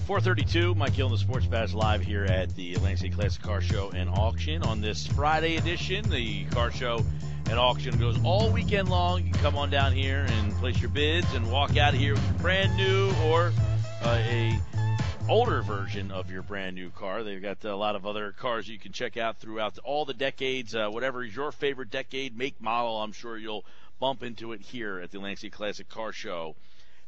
432, Mike Gill in the Sports Bash live here at the Atlantic City Classic Car Show and Auction on this Friday edition. The car show and auction goes all weekend long. You can come on down here and place your bids and walk out of here with your brand new or a older version of your brand new car. They've got a lot of other cars you can check out throughout all the decades. Whatever is your favorite decade, make, model, I'm sure you'll bump into it here at the Atlantic City Classic Car Show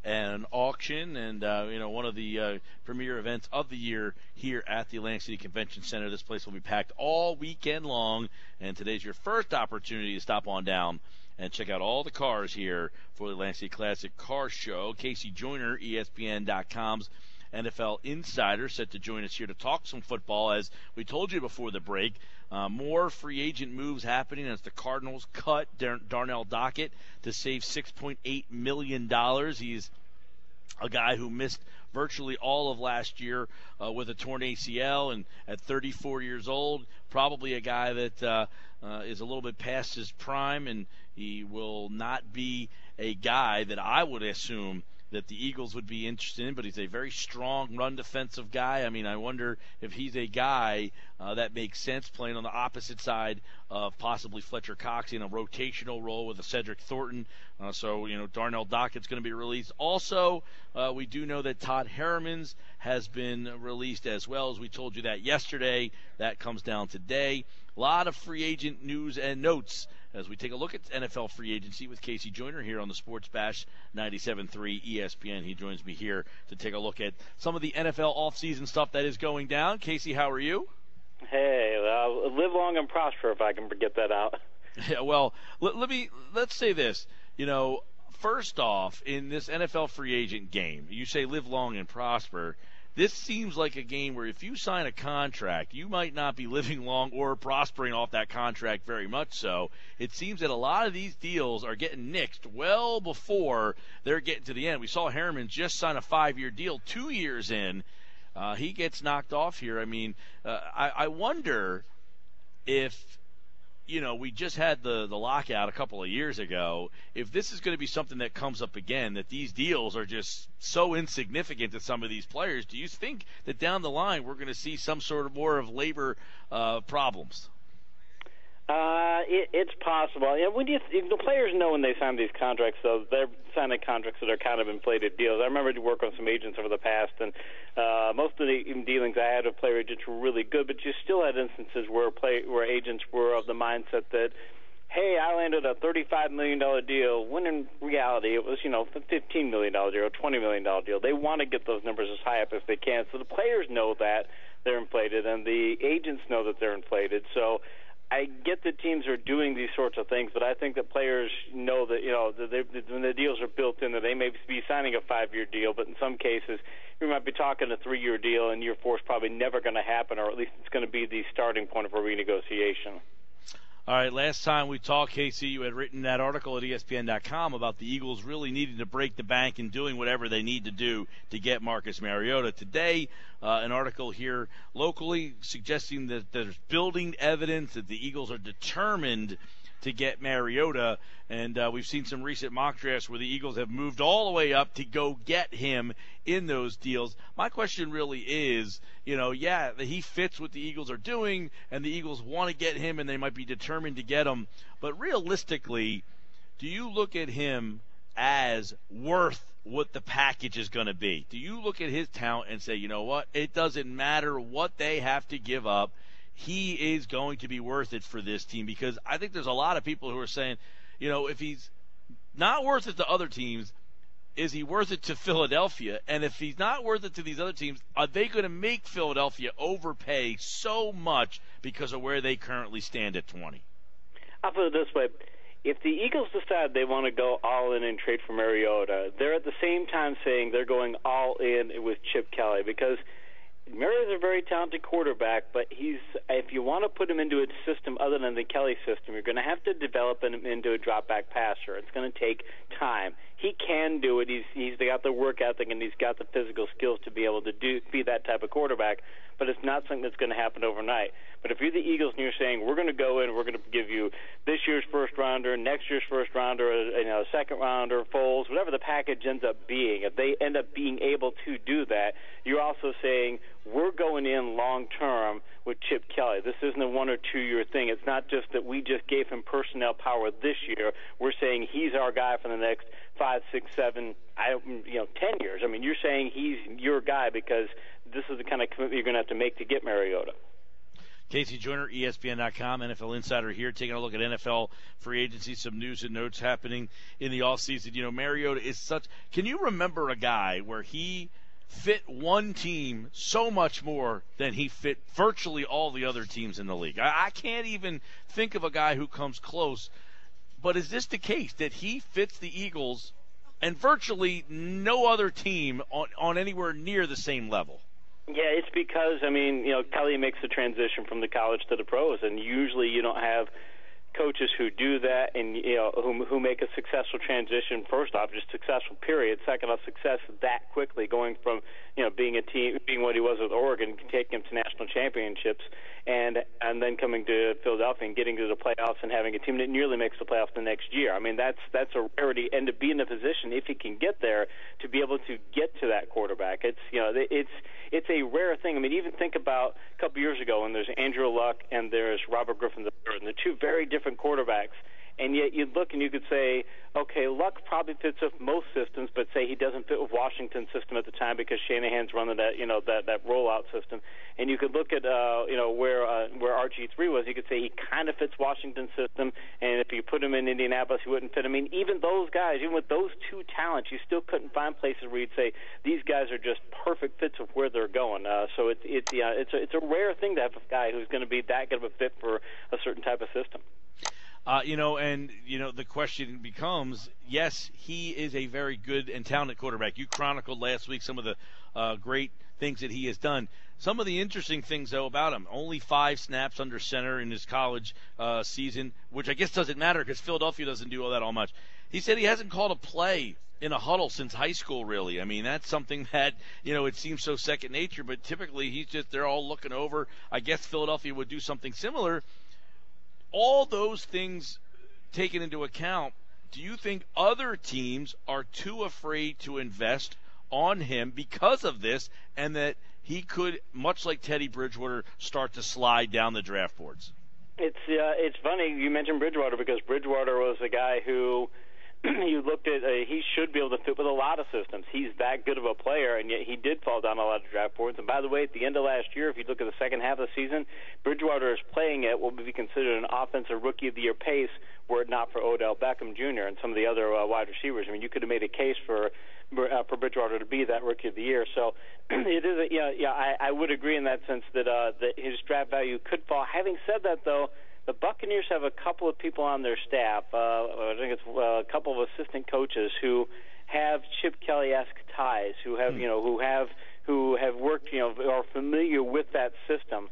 and Auction, and one of the premier events of the year here at the Atlantic City Convention Center. This place will be packed all weekend long, and today's your first opportunity to stop on down and check out all the cars here for the Atlantic City Classic Car Show. Casey Joyner, ESPN.com's NFL insider, set to join us here to talk some football. As we told you before the break, more free agent moves happening as the Cardinals cut Darnell Dockett to save $6.8 million. He's a guy who missed virtually all of last year with a torn ACL, and at 34 years old, probably a guy that is a little bit past his prime, and he will not be a guy that I would assume that the Eagles would be interested in, but he's a very strong run defensive guy. I mean, I wonder if he's a guy that makes sense playing on the opposite side of possibly Fletcher Cox in a rotational role with a Cedric Thornton. Darnell Dockett's going to be released. Also, we do know that Todd Herremans has been released as well, as we told you that yesterday. That comes down today. A lot of free agent news and notes as we take a look at NFL free agency with Casey Joyner here on the Sports Bash 97.3 ESPN. He joins me here to take a look at some of the NFL offseason stuff that is going down. Casey, how are you? Hey, live long and prosper, if I can get that out. Yeah, well, let's say this. First off, in this NFL free agent game, you say live long and prosper. This seems like a game where if you sign a contract, you might not be living long or prospering off that contract very much so. It seems that a lot of these deals are getting nixed well before they're getting to the end. We saw Herremans just sign a 5-year deal 2 years in. He gets knocked off here. I mean, I wonder if, we just had the lockout a couple of years ago, if this is going to be something that comes up again, that these deals are just so insignificant to some of these players. Do you think that down the line we're going to see some sort of more of labor problems? It's possible. The players know when they sign these contracts, though, they're signing contracts that are kind of inflated deals. I remember to work on some agents over the past, and most of the dealings I had with player agents were really good, but you still had instances where agents were of the mindset that, hey, I landed a $35 million deal, when in reality it was, a $15 million deal or $20 million deal. They want to get those numbers as high up as they can. So the players know that they're inflated, and the agents know that they're inflated. So I get that teams are doing these sorts of things, but I think that players know that, when the deals are built in, that they may be signing a 5-year deal, but in some cases you might be talking a 3-year deal, and year 4 is probably never going to happen, or at least it's going to be the starting point of a renegotiation. All right, last time we talked, Casey, you had written that article at ESPN.com about the Eagles really needing to break the bank and doing whatever they need to do to get Marcus Mariota. Today, an article here locally suggesting that there's building evidence that the Eagles are determined to get Mariota, and we've seen some recent mock drafts where the Eagles have moved all the way up to go get him in those deals. My question really is, he fits what the Eagles are doing, and the Eagles want to get him, and they might be determined to get him. But realistically, do you look at him as worth what the package is going to be? Do you look at his talent and say, you know what, it doesn't matter what they have to give up, he is going to be worth it for this team? Because I think there's a lot of people who are saying, if he's not worth it to other teams, is he worth it to Philadelphia? And if he's not worth it to these other teams, are they going to make Philadelphia overpay so much because of where they currently stand at 20? I'll put it this way. If the Eagles decide they want to go all in and trade for Mariota, they're at the same time saying they're going all in with Chip Kelly, because Mariota's a very talented quarterback, but if you want to put him into a system other than the Kelly system, you're going to have to develop him into a drop-back passer. It's going to take time. He can do it. He's got the work ethic, and he's got the physical skills to be able to be that type of quarterback, but it's not something that's going to happen overnight. But if you're the Eagles and you're saying we're going to go in, we're going to give you this year's first rounder, next year's first rounder, second rounder, Foles, whatever the package ends up being, if they end up being able to do that, you're also saying we're going in long term with Chip Kelly. This isn't a 1 or 2 year thing. It's not just that we just gave him personnel power this year. We're saying he's our guy for the next 5, 6, 7, 10 years. I mean, you're saying he's your guy because this is the kind of commitment you're going to have to make to get Mariota. Casey Joyner, ESPN.com, NFL Insider here, taking a look at NFL free agency, some news and notes happening in the offseason. Mariota is such – can you remember a guy where he fit one team so much more than he fit virtually all the other teams in the league? I can't even think of a guy who comes close. But is this the case, that he fits the Eagles and virtually no other team on anywhere near the same level? Yeah, it's because, Kelly makes the transition from the college to the pros, and usually you don't have coaches who do that and who make a successful transition. First off, just successful period. Second off, success that quickly, going from being what he was with Oregon, taking him to national championships, and then coming to Philadelphia and getting to the playoffs and having a team that nearly makes the playoffs the next year. I mean, that's a rarity, and to be in a position, if he can get there, to be able to get to that quarterback, it's a rare thing. I mean, even think about a couple years ago when there's Andrew Luck and there's Robert Griffin III, and they're two very different quarterbacks. And yet you'd look and you could say, okay, Luck probably fits with most systems, but say he doesn't fit with Washington's system at the time because Shanahan's running that rollout system. And you could look at where RG3 was. You could say he kind of fits Washington's system, and if you put him in Indianapolis, he wouldn't fit. I mean, even those guys, even with those two talents, you still couldn't find places where you'd say these guys are just perfect fits of where they're going. So it's a rare thing to have a guy who's going to be that good of a fit for a certain type of system. The question becomes, yes, he is a very good and talented quarterback. You chronicled last week some of the great things that he has done. Some of the interesting things, though, about him, only 5 snaps under center in his college season, which I guess doesn't matter because Philadelphia doesn't do all that all much. He said he hasn't called a play in a huddle since high school, really. I mean, that's something that, it seems so second nature, but typically they're all looking over. I guess Philadelphia would do something similar. All those things taken into account, do you think other teams are too afraid to invest on him because of this, and that he could, much like Teddy Bridgewater, start to slide down the draft boards? It's funny you mentioned Bridgewater because Bridgewater was a guy who you looked at, he should be able to fit with a lot of systems. He's that good of a player, and yet he did fall down a lot of draft boards. And by the way, at the end of last year, if you look at the second half of the season, Bridgewater is playing at what would be considered an offensive rookie of the year pace were it not for Odell Beckham Jr. and some of the other wide receivers. I mean, you could have made a case for Bridgewater to be that rookie of the year. So it is, I would agree in that sense that his draft value could fall. Having said that, though, the Buccaneers have a couple of people on their staff. I think it's a couple of assistant coaches who have Chip Kelly-esque ties, who have worked, are familiar with that system.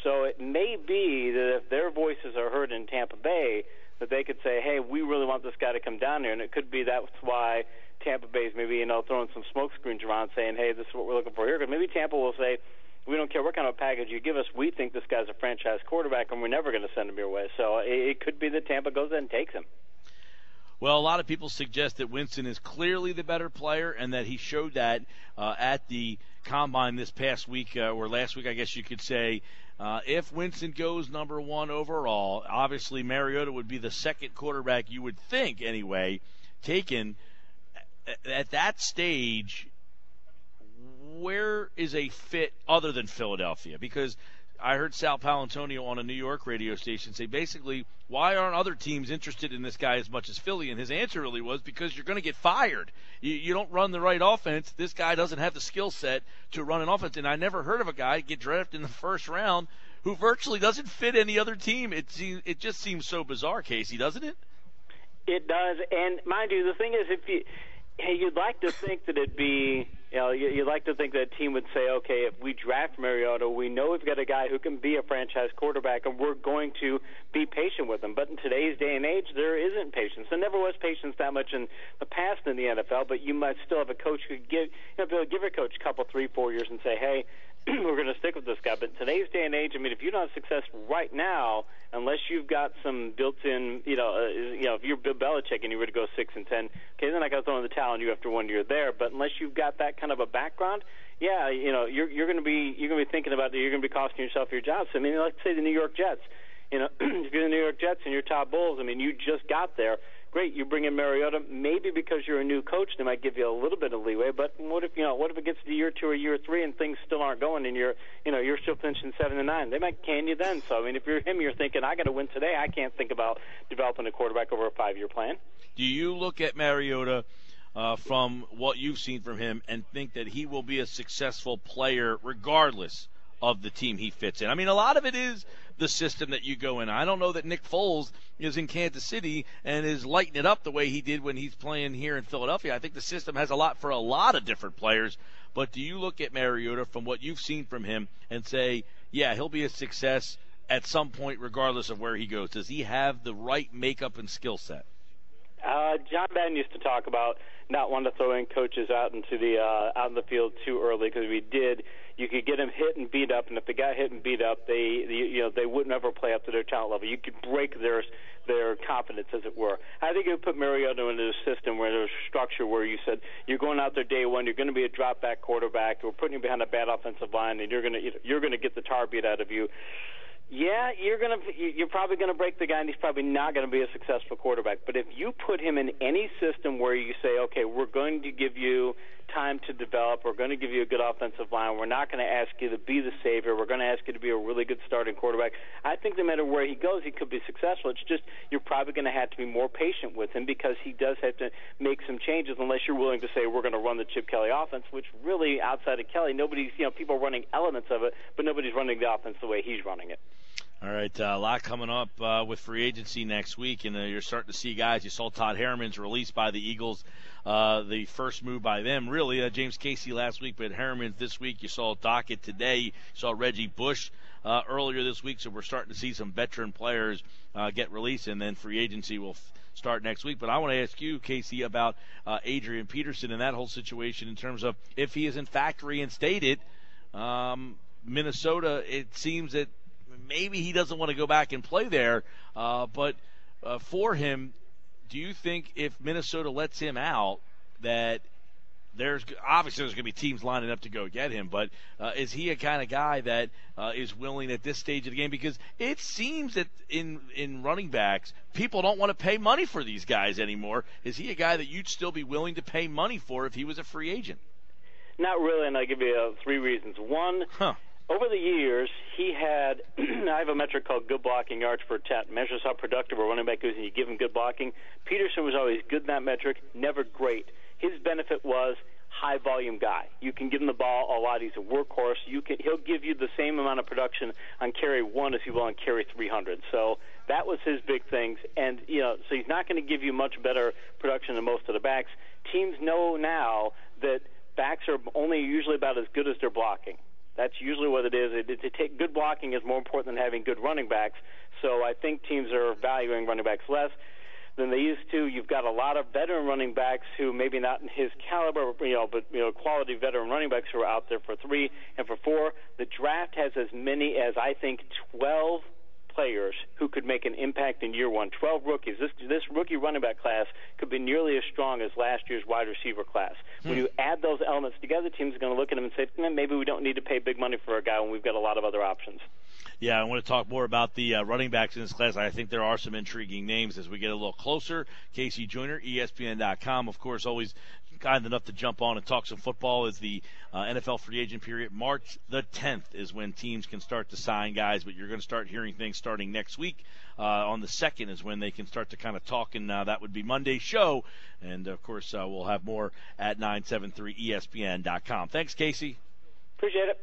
So it may be that if their voices are heard in Tampa Bay, that they could say, "Hey, we really want this guy to come down here," and it could be that's why Tampa Bay is maybe throwing some smoke screens around, saying, "Hey, this is what we're looking for here." Because maybe Tampa will say, "We don't care what kind of package you give us. We think this guy's a franchise quarterback, and we're never going to send him your way." So it could be that Tampa goes in and takes him. Well, a lot of people suggest that Winston is clearly the better player and that he showed that at the Combine this past week, or last week, I guess you could say. If Winston goes number 1 overall, obviously Mariota would be the second quarterback, you would think anyway, taken. At that stage, where is a fit other than Philadelphia? Because I heard Sal Paolantonio on a New York radio station say basically, why aren't other teams interested in this guy as much as Philly? And his answer really was, because you're going to get fired. You don't run the right offense. This guy doesn't have the skill set to run an offense. And I never heard of a guy get drafted in the first round who virtually doesn't fit any other team. It just seems so bizarre, Casey, doesn't it? It does. And mind you, the thing is, you'd like to think that it'd be, you'd like to think that a team would say, okay, if we draft Mariota, we know we've got a guy who can be a franchise quarterback, and we're going to be patient with him. But in today's day and age, there isn't patience. There never was patience that much in the past in the NFL, but you might still have a coach who be able to give a coach a couple, 3, 4 years and say, hey, we're going to stick with this guy. But in today's day and age, I mean, if you don't have success right now, unless you've got some built-in, if you're Bill Belichick and you were to go 6-10, okay, then I got to throw in the towel on you after 1 year there. But unless you've got that kind of a background, yeah, you're going to be thinking about you're going to be costing yourself your job. So I mean, let's say the New York Jets. If you're the New York Jets and you're top Bulls, I mean, you just got there. Great, you bring in Mariota. Maybe because you're a new coach, they might give you a little bit of leeway. But what if it gets to year 2 or year 3 and things still aren't going, and you're still finishing 7-9? They might can you then. So I mean, if you're him, you're thinking, I got to win today. I can't think about developing a quarterback over a 5-year plan. Do you look at Mariota from what you've seen from him and think that he will be a successful player regardless of the team he fits in? I mean, a lot of it is the system that you go in. I don't know that Nick Foles is in Kansas City and is lighting it up the way he did when he's playing here in Philadelphia. I think the system has a lot for a lot of different players. But do you look at Mariota from what you've seen from him and say, yeah, he'll be a success at some point regardless of where he goes? Does he have the right makeup and skill set? John Madden used to talk about not wanting to throw in coaches out into out in the field too early, because if he did, you could get them hit and beat up, and if they got hit and beat up, they would never play up to their talent level. You could break their confidence, as it were. I think it would put Mariota into a system where there's structure, where you said you're going out there day one, you're going to be a drop back quarterback, we're putting you behind a bad offensive line, and you're going to get the tar beat out of you. Yeah, you're probably going to break the guy, and he's probably not going to be a successful quarterback. But if you put him in any system where you say, okay, we're going to give you time to develop, we're going to give you a good offensive line, we're not going to ask you to be the savior, we're going to ask you to be a really good starting quarterback, I think no matter where he goes, he could be successful. It's just you're probably going to have to be more patient with him, because he does have to make some changes, unless you're willing to say we're going to run the Chip Kelly offense, which really, outside of Kelly, nobody's, people are running elements of it, but nobody's running the offense the way he's running it. All right, a lot coming up with free agency next week, and you're starting to see guys. You saw Todd Harriman's released by the Eagles, the first move by them, really. James Casey last week, but Harriman's this week. You saw Dockett today. You saw Reggie Bush earlier this week, so we're starting to see some veteran players get released, and then free agency will start next week. But I want to ask you, Casey, about Adrian Peterson and that whole situation in terms of if he is in fact reinstated. Minnesota, it seems that maybe he doesn't want to go back and play there, but for him, do you think if Minnesota lets him out that there's going to be teams lining up to go get him, but is he a kind of guy that is willing at this stage of the game? Because it seems that in running backs, people don't want to pay money for these guys anymore. Is he a guy that you'd still be willing to pay money for if he was a free agent? Not really, and I'll give you 3 reasons. One, over the years, he had I have a metric called good blocking yards per attempt. Measures how productive a running back is and you give him good blocking. Peterson was always good in that metric, never great. His benefit was high-volume guy. You can give him the ball a lot. He's a workhorse. He'll give you the same amount of production on carry 1 as he will on carry 300. So that was his big things. And, so he's not going to give you much better production than most of the backs. Teams know now that backs are only usually about as good as their blocking. That's usually what it is. To take good blocking is more important than having good running backs. So I think teams are valuing running backs less than they used to. You've got a lot of veteran running backs who maybe not in his caliber, but quality veteran running backs who are out there for 3 and for 4. The draft has as many as, I think, 12 players who could make an impact in year 1. 12 rookies. This rookie running back class could be nearly as strong as last year's wide receiver class. When you add those elements together, teams are going to look at them and say, maybe we don't need to pay big money for a guy when we've got a lot of other options. Yeah, I want to talk more about the running backs in this class. I think there are some intriguing names as we get a little closer. Casey Joyner, ESPN.com, of course, always kind enough to jump on and talk some football as the NFL free agent period. March the 10th is when teams can start to sign guys, but you're going to start hearing things starting next week. On the 2nd is when they can start to kind of talk, and that would be Monday's show. And, of course, we'll have more at 973ESPN.com. Thanks, Casey. Appreciate it.